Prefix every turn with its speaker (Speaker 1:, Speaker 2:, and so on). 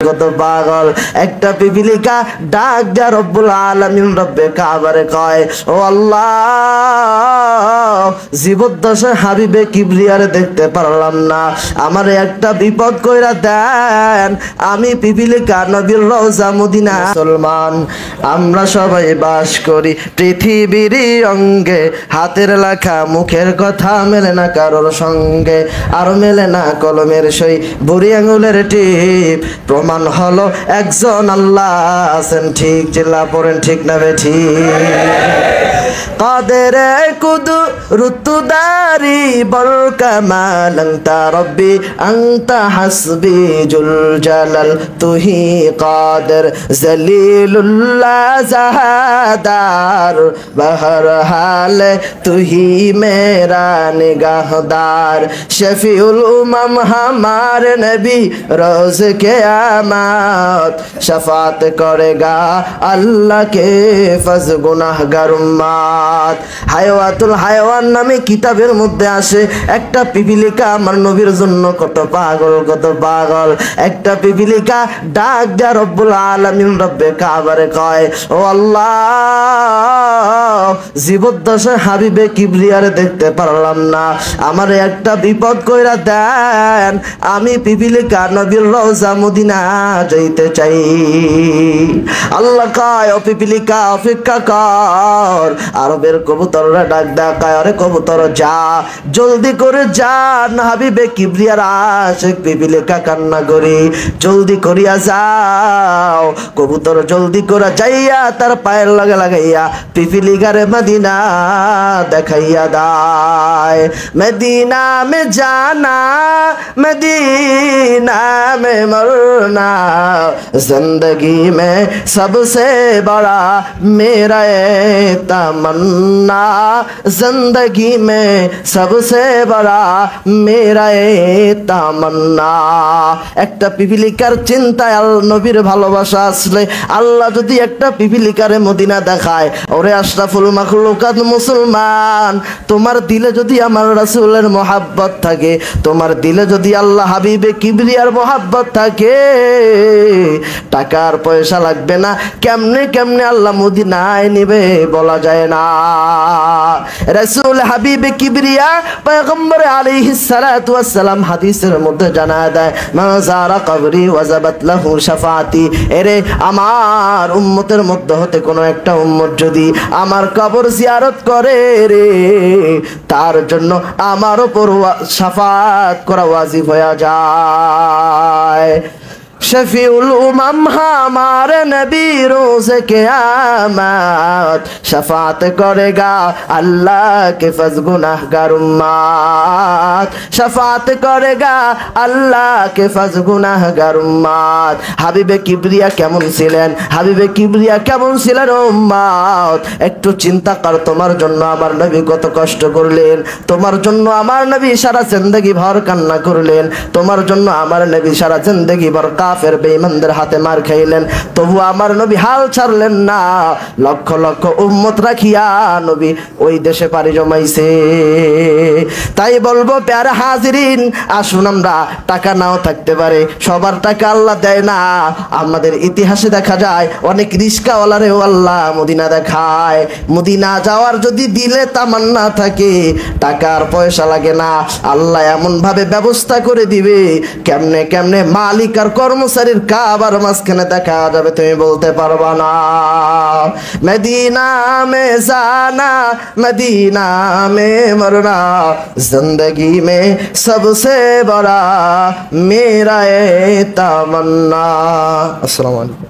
Speaker 1: কত পাগল একটা পিপিলিকা ডাক দেয়া রব্বুল আলামিন রব্বে কাবারে কয়, ও আল্লাহ, জীবদ্দশায় হাবিবে কিবরিয়ারে দেখতে পারলাম না, আমারে একটা বিপদ কইরা দেন। আমি পিপিলিকা নবীর রওজা মদিনা। মুসলমান আমরা সবাই বাস করি পৃথিবীর অঙ্গে, হাতের লেখা মুখের কথা মেলে না কারোর সঙ্গে, আর মেলে না কলমের সই বুড়ি আঙুলের টিপ। প্রমাণ হলো একজন আল্লাহ আছেন ঠিক, চিল্লা পড়েন ঠিক না বেঠিক। কাদেরে কুদরতুদারি বল কামাল আনতা রব্বি আনতা হাসবি জুল জালাল তুহি কাদের জলিলুল্লাহ জাহাদার বহর হাল তুহি মেরা নিগাহদার শফিউল উমাম হামার নবী রোজ কিয়ামত শফাত করেগা আল্লাহ কে ফজ গুনাহগার উম্মত। হায়াতুল হায়াওয়ান নামে কিতাবের মধ্যে আসে একটা পিপিলিকা আমার নবীর জন্য কত পাগল কত পাগল। একটা পিপিলিকা ডাক দেয়া রব্বুল আলামিন রব্বে কাবারে কয়, ও আল্লাহ, জীবদ্দশায় হাবিবে কিবরিয়ারে দেখতে পারলাম না, আমার একটা বিপদ কইরা দেন। আমি পিপিলিকা নবীর রওজা মদিনা যাইতে চাই। আল্লাহ কয়, ও পিপিলিকা অপেক্ষা কর। আরবের কবুতররা ডাক দেয়া কয়, আরে কবুতর যা, জলদি করে যা, না হাবিবে কিবরিয়ার আশিক পিপিলিকা কান্না করি, জলদি করিয়া যাও। কবুতর জলদি করে যাইয়া তার পায়ের লগে লাগাইয়া পিপিলিকারে মদিনা দেখাইয়া দায়। মদিনা মে জানা মদিনা মে মরনা जिंदगी में सबसे बड़ा मेरा तमन्ना, जिंदगी में सबसे बड़ा मेरा तमन्ना। একটা পিপিলিকার চিন্তায় নবীর ভালোবাসা আসলে আল্লাহ যদি একটা পিপিলিকারে মদিনা দেখায়, ওরে আশরাফুল মাখলুকাত মুসলমান, তোমার দিলে যদি আমার রাসূলের মোহাব্বত থাকে, তোমার দিলে যদি আল্লাহ হাবিবে কিবরিয়ার মোহাব্বত থাকে, টাকার পয়সা লাগবে না। কেমনে কেমনে আল্লাহ মদিনায় নিবে বলা যায় না। রাসূল হাবিবে কিবরিয়া পয়গম্বর আলাইহিস সালাতু ওয়াস সালাম হাদিসের মধ্যে জানায় দেয়, মান যারা কবরি ওয়াজাবাত লাহু শাফাতি। এরে আমার উম্মতের মধ্যে হতে কোনো একটা উম্মত যদি আমার কবর জিয়ারত করে রে, তার জন্য আমার উপর শাফাত করা ওয়াজিব হয়ে যায়। शफीउल उमम हमारे नबी रोज़ क़यामत शफात करेगा अल्लाह के फज गुनाहगार उम्मत, शफात करेगा अल्लाह के फज गुनाहगार उम्मत। হাবিবে কিবরিয়া কেমন ছিলেন, হাবিবে কিবরিয়া কেমন ছিলেন উম্মত, একটু চিন্তা কর। তোমার জন্য আমার নবী কত কষ্ট করলেন, তোমার জন্য আমার নবী সারা জিন্দেগি ভর কান্না করলেন, তোমার জন্য আমার নবী সারা জিন্দেগি ভর কাফের বেঈমানদের হাতে মার খাইলেন, তবু আমার নবী হাল ছাড়লেন না। লক্ষ লক্ষ উম্মত রাখিয়া নবী ওই দেশে পাড়ি জমাইছে। তাই বলবো প্যারা হাজিরিন, আসুন আমরা টাকা নাও থাকতে পারে, সবার টাকা আল্লাহ দেয় না। আমাদের ইতিহাসে দেখা যায় অনেক রিস্কাওয়ালারেও আল্লাহ মদিনা দেখায়। মদিনা যাওয়ার যদি দিলে তামান্না থাকে, টাকার পয়সা লাগে না, আল্লাহ এমন ভাবে ব্যবস্থা করে দিবে, কেমনে কেমনে মালিক আর কর্মচারীর কাবার মাঝখানে দেখা যাবে, তুমি বলতে পারবা না। মদিনা মে জানা মদিনা মে মরনা জিंदगी में सबसे बड़ा मेरा तमन्ना। अस्सलाम वालेकुम।